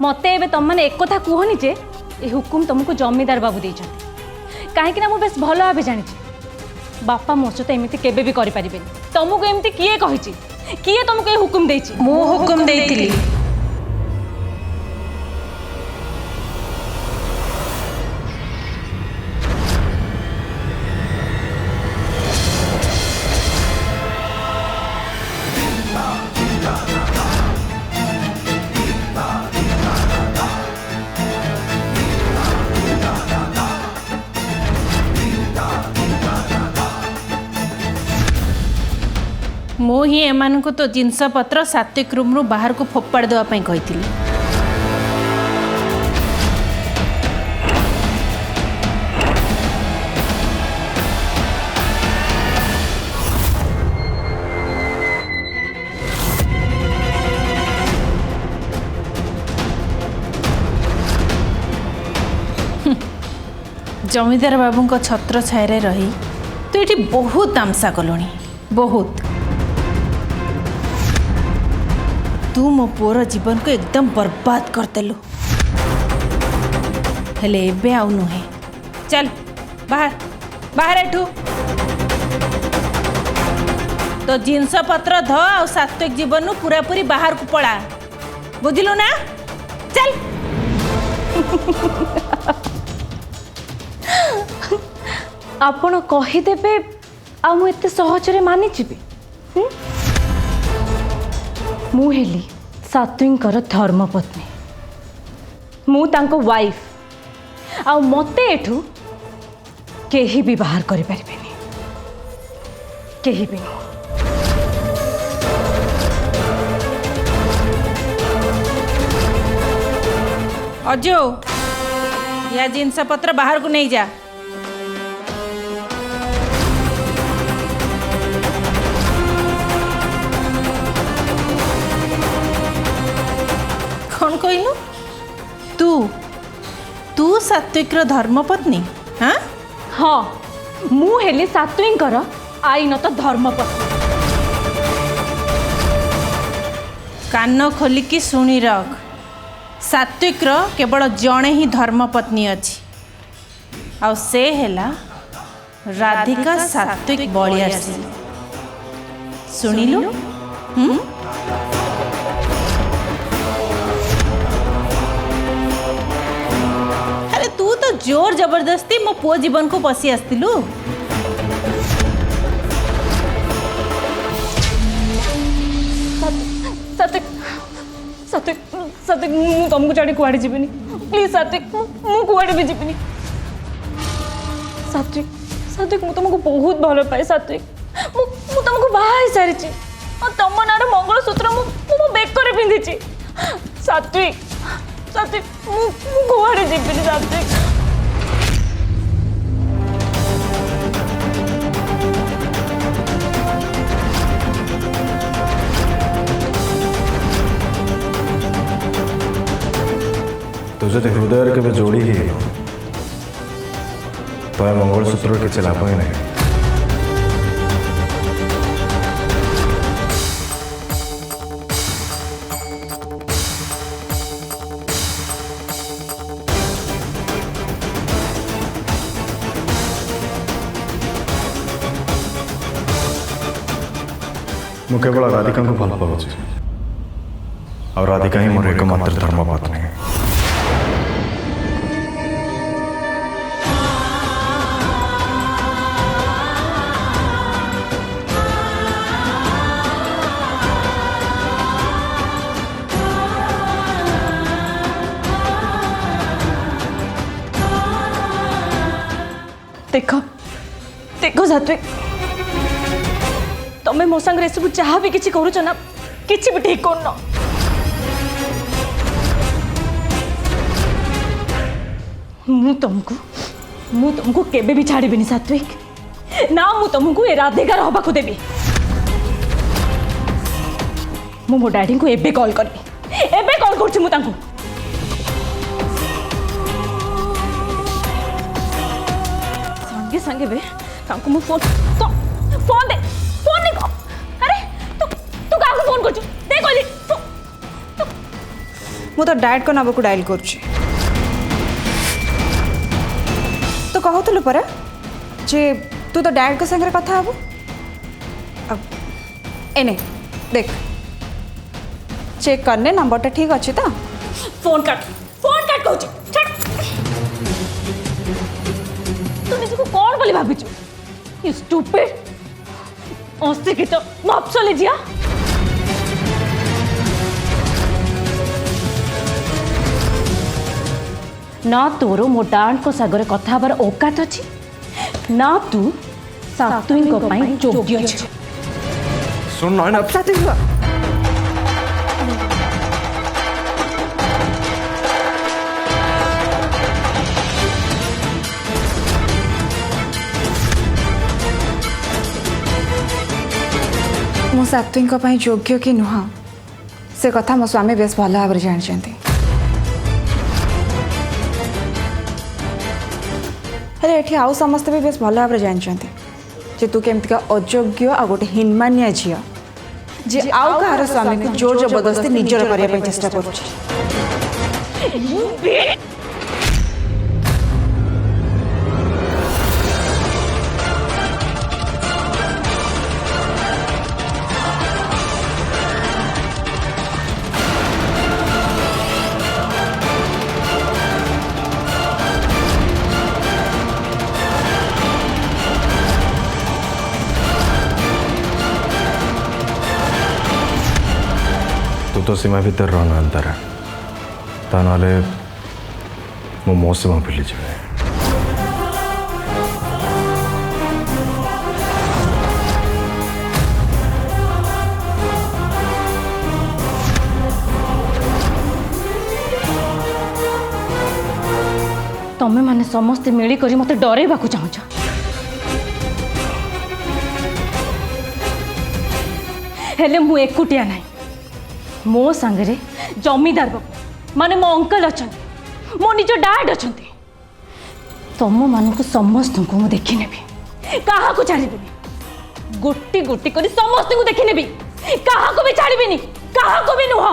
मते एबे तुम मैंने एक कथा कहनी जे ए हुकुम तुमको जमीदार बाबू देइछन कहीं मु बेस भल भाव जानी बापा मो सहित एमती केबे भी करि परिबेनी तुमको एमती किए कहिछि किए तुमको ए हुकुम देइछि मु हुकुम देइथिली मु ही एमान को तो जिनस पत्र सात्विक रूम रु बाहर को फोपाड़ देवा पई कहिथिली जमीदार बाबू को छत्र छाया रही तो ये बहुत तामसा कलुणी बहुत तू मो पुअर जीवन को एकदम बर्बाद करदेलु हेले एबे आउ नुहे चल बाहर बाहर एठू तो जिनस पत्र ध आ सात्विक जीवन नु पूरा पूरी बाहर को पड़ा बुझिलु ना चल आपण कहीदेवे आ मु एते सहजरे मानि जीवी मु हेली सात्विंकर धर्मपत्नी मु तांको वाइफ आ मते एठू केही भी बाहर करि परिबेनी केही भी नहीं। अजो या जिनस पत्र बाहर को नहीं जा कौन कहलु तू तू सात्विक धर्मपत्नी हाँ हाँ मु हेली सात्विंकर आईनत धर्मपत्नी कान खोलिकी शुणी रख सात्विक केवल जड़े ही धर्मपत्नी अच्छी आ से हेला राधिका सात्विक बलियासी शुणिलु अरे तू तो जोर जबरदस्ती मो पुओ जीवन को पशि आसलु सात्विक सात्विक सात्विक मु तुमको छाड़ी कुआड़े जीविनी प्लीज सात्विक मु कुआड़े भी जीविनी सात्विक सात्विक मु तुमको बहुत भल पाए सात्विक मु तुमको बाहा सारी और तुम नार मंगलसूत्र मु बेकर पिंधि सात्विक सात्विक मु कुआड़े जीविनी सात्विक तो जब हृदय के जोड़ी ही तो मंगलसूत्र किसी लाभ ही नहीं मु केवल राधिका को भल पाऊँ और राधिका ही मोर एकमात्र धर्मपत्नी है। देखो देखो सात्विक तमें मो संग सब जहाँ भी किसी करुच ना किसी भी ठीक कर मु तुमको केबे भी छाड़बी सात्विक ना मु तुमको ए राधिकार हवा को देवी मो डैडी को एबे कॉल करबी एबे कॉल करछि मु तांको संगे संगे बे तांको मु फोन तो फोन दे अरे तू का फोन करछु दे कहली तू मु तो डायट को नंबर को डायल करुच्ची तो कहतलु परा जे तू तो डायट को संगे कथा हबो एने देख चेक करने नंबरटा ठीक अच्छे तो फोन काट कहूँ तू निजको कौन बोली भाविचु यू स्टूपिड अशिक्षित मफसली झिया ना तोर मो डांट को सागर कथा हबार औकात अच्छी ना तू सातुई को पाई योग्य अछि सुन नयना मो सात्विक योग्य कि नुह से कथा मो स्वामी बेस भल भाव जानते हेले एठी आउ समस्ते भी बेस भल भाव जानते जे तू केमतिका अयोग्य आ गोटे हिनमानिया झियो जे आउ कहार स्वामी को जोर जबरदस्ती निजर करने चेष्टा कर तू तो सीमा भीतर रहना अंतर ता नाले मो मो सीमा भूली जाए तमें माने समस्ते मिली करी मते डरेबाकू चाहछ हेले मु एकुटिया नाही मो सांगरे जमीदार बाबू माने मो अंकल अछंती मो निज डैड अछंती तम मानकु समस्त को मु देखि नेबी काहा को छाड़ीबेनी गोटी गोटी करी समस्त को देखि नेबी काहा को भी छाड़ीबेनी काहा को भी नुह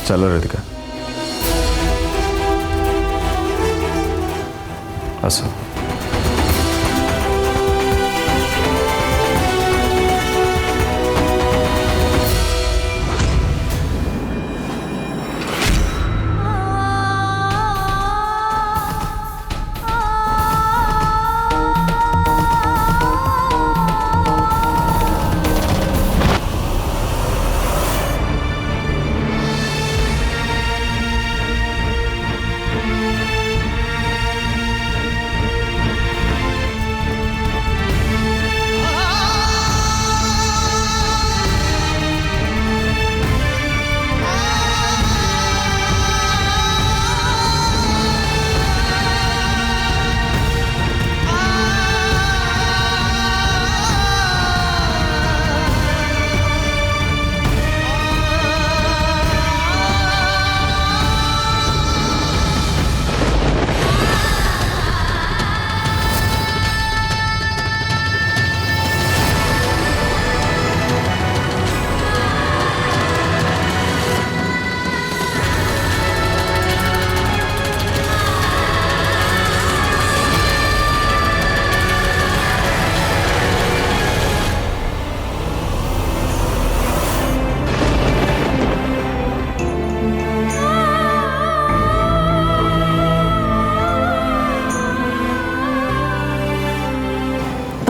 चलो राधिका आसो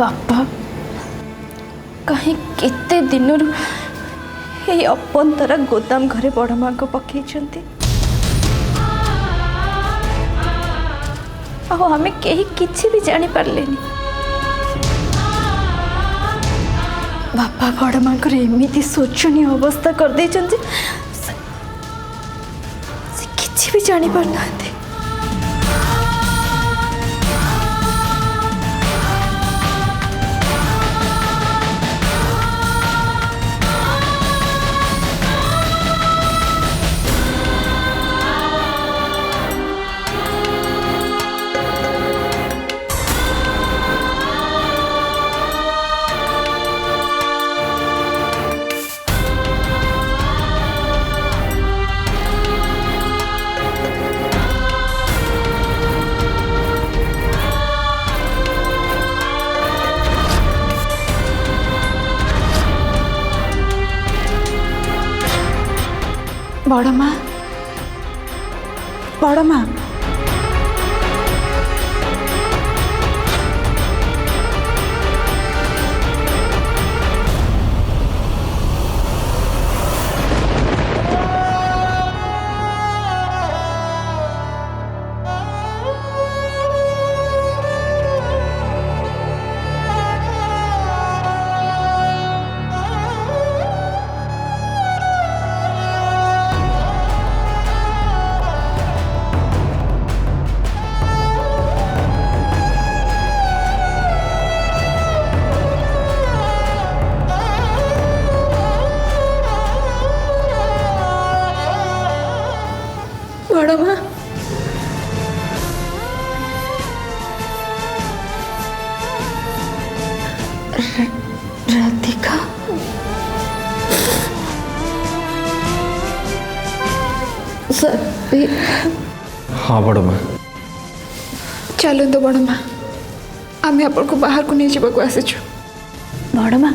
बापा कहीं केते दिनरू ये अपंतरा गोदाम घरे बड़ माँ को पकई आम कहीं किसी भी जानी पार्लेनी बापा बड़ माँ एमती शोचनीय अवस्था कर दे किसी भी जानी पार ना बड़ माँ बड़ माँ बड़ माँ राधिका सत्य हाँ बड़ माँ चलो तो बड़ माँ आम आपण को बाहर को नहीं जावाक आसीचु बड़ माँ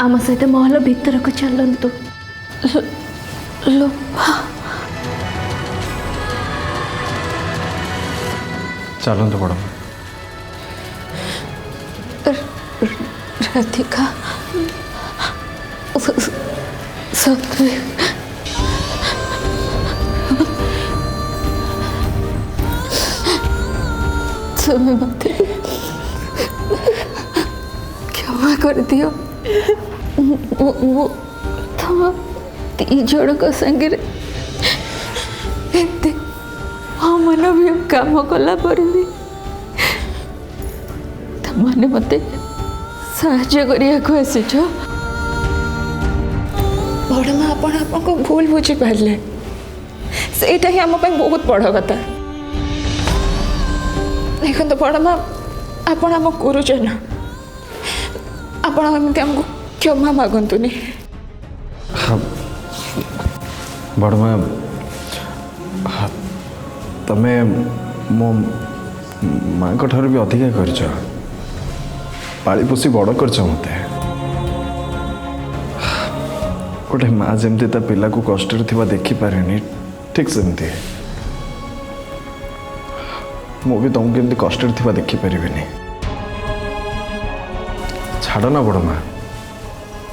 आम सहित महल भीतर को चलतु चलते बड़ माँ राधिका सत्य तुम्हें मत क्षमा कर दियो वो तुम ती जड़क संगे मन भी काम कला पर भी तुमने मत साहाଯ୍य करने आसीच बड़ माँ आपन को भूल बुझी पारे सेटा ही आम बहुत बड़ कथा देखो तो बड़ माँ आपण आम गुरुजन आपण एमती आमको क्षमा मागंतुनी हाँ बड़ माँ हाँ तमें मो माँ ठार भी अधिका कर पाली पोषी बड़ कर गोटे माँ जमती ता पिला को कष्ट देखिपारे ठीक सेमती मु भी तुमको केमती कष्ट देखिपारि छाड़ ना बड़ माँ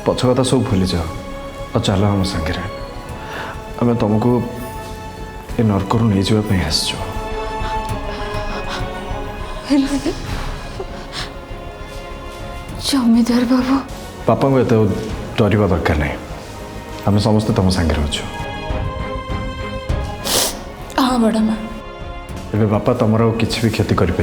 पछ कथा सब भूली जाओ और चल आम सागे आम तुमको ये नरकरू नहीं जावाई आसचु जमीदार बाबू बापा को एत डरवा दरकार नहीं आम समस्ते तुम सागे अच्छु हाँ बड़ माँ ए बापा तुमर किसी भी क्षति करें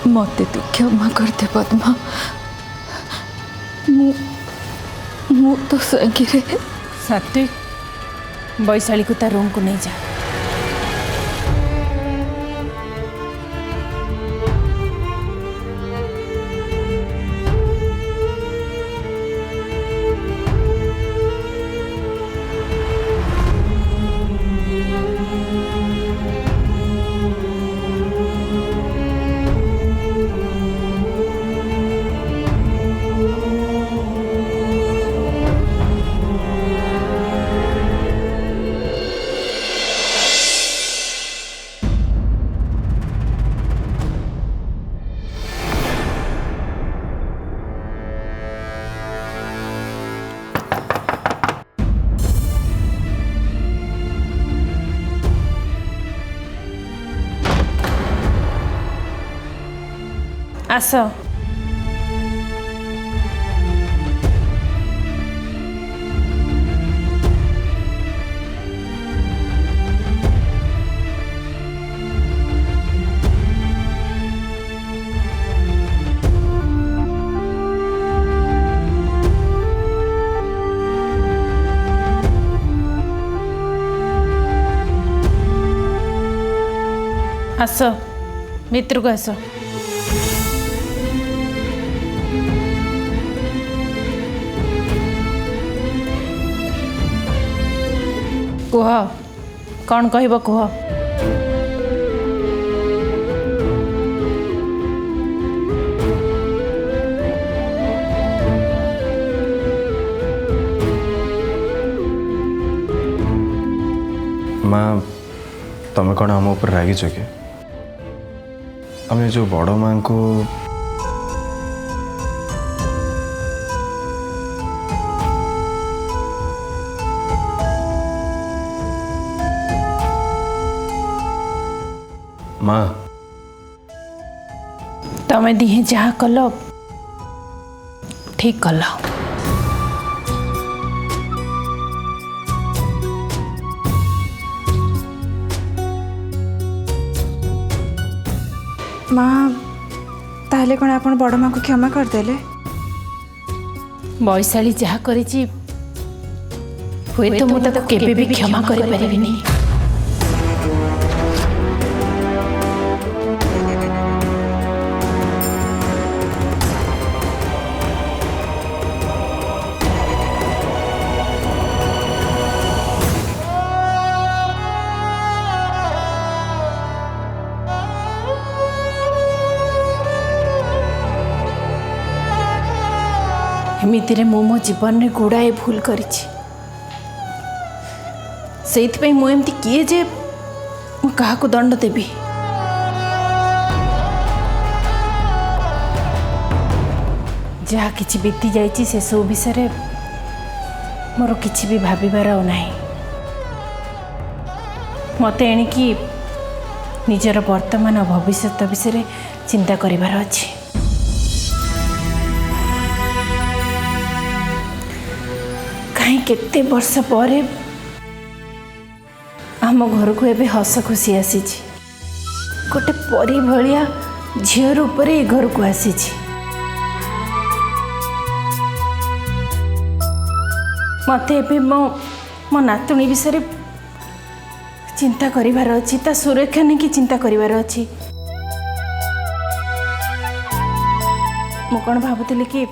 मत तू क्षमा करते पद्मा मु तो संगे सात्विक वैशाली को तार रूम को नहीं जा ଆସ। ଆସ ଭିତରକୁ ଆସ। କୁହ, କ'ଣ କହିବ କୁହ। माँ तमें कौन आम ऊपर रागिच कि आम जो बड़ माँ को माँ तमें दिहे जहाँ कल ठीक कल। माँ ताहले कौन आप बड़ माँ को क्षमा करदेले? वैशाली जहाँ करिछि हुए तो मुझे ताको केबे भी क्षमा करि परिबिनी। एमितिरे मो जीवन में गुड़ाए भूल करिछि। सेइथिपई मु एमती किए जे मु काहाको दंड देबी। जहाँ किछि बीती जाइछि से सब विषय मोर किछि भी भाबिबार आ नाही। मते एणिकी निजर वर्तमान और भविष्य विषय चिंता करिबार अछि। कहीं केते वर्ष पर आम घर को एबे हस खुशी आसी गोटे परी भलिया झील रूप ए घर को आसी। मत एबे मो नातुणी विषय चिंता करिवार अछि, ता सुरक्षा नहीं कि चिंता करिवार अछि। मु कौन भाबुतिली कि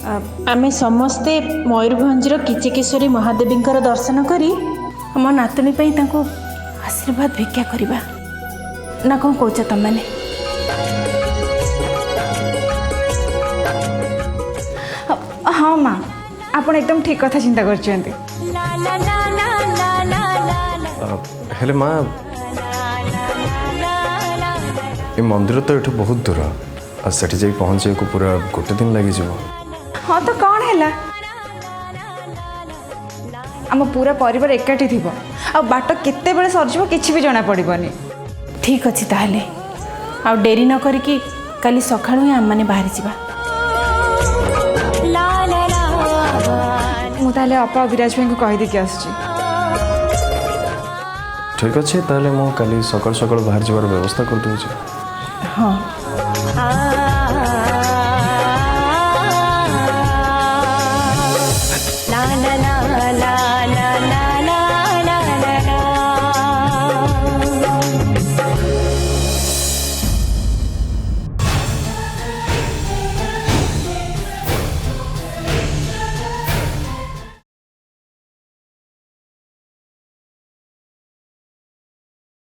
आमे समस्ते मयूरभंजर किचकेश्वरी महादेवींकर दर्शन करी आम नातुणी पई तांको आशीर्वाद भिक्षा करिबा ना कौन कौच तुम मैंने? हाँ माँ आप एकदम ठीक कथा चिंता करछन्ती। हेले माँ ये मंदिर तो ये बहुत दूर आ सेठी जाई पहुँचे को पूरा गोटे दिन लगी जाव। हाँ तो कौन है आम पूरा परिवार एकाठी थी आ बाट केते बेले सरजिव किछि भी जना पड़िबनी। ठीक अच्छे ताहले आ डेरी न करिकी काली सकाळु ही आम माने बाहरी जिबा। मु ताहले अपा विराज भाई को कहि दे के आछी। ठीक अच्छे ताहले मु काली सकाळ सकाळ बाहर जबार व्यवस्था कर दूँ। हाँ la la la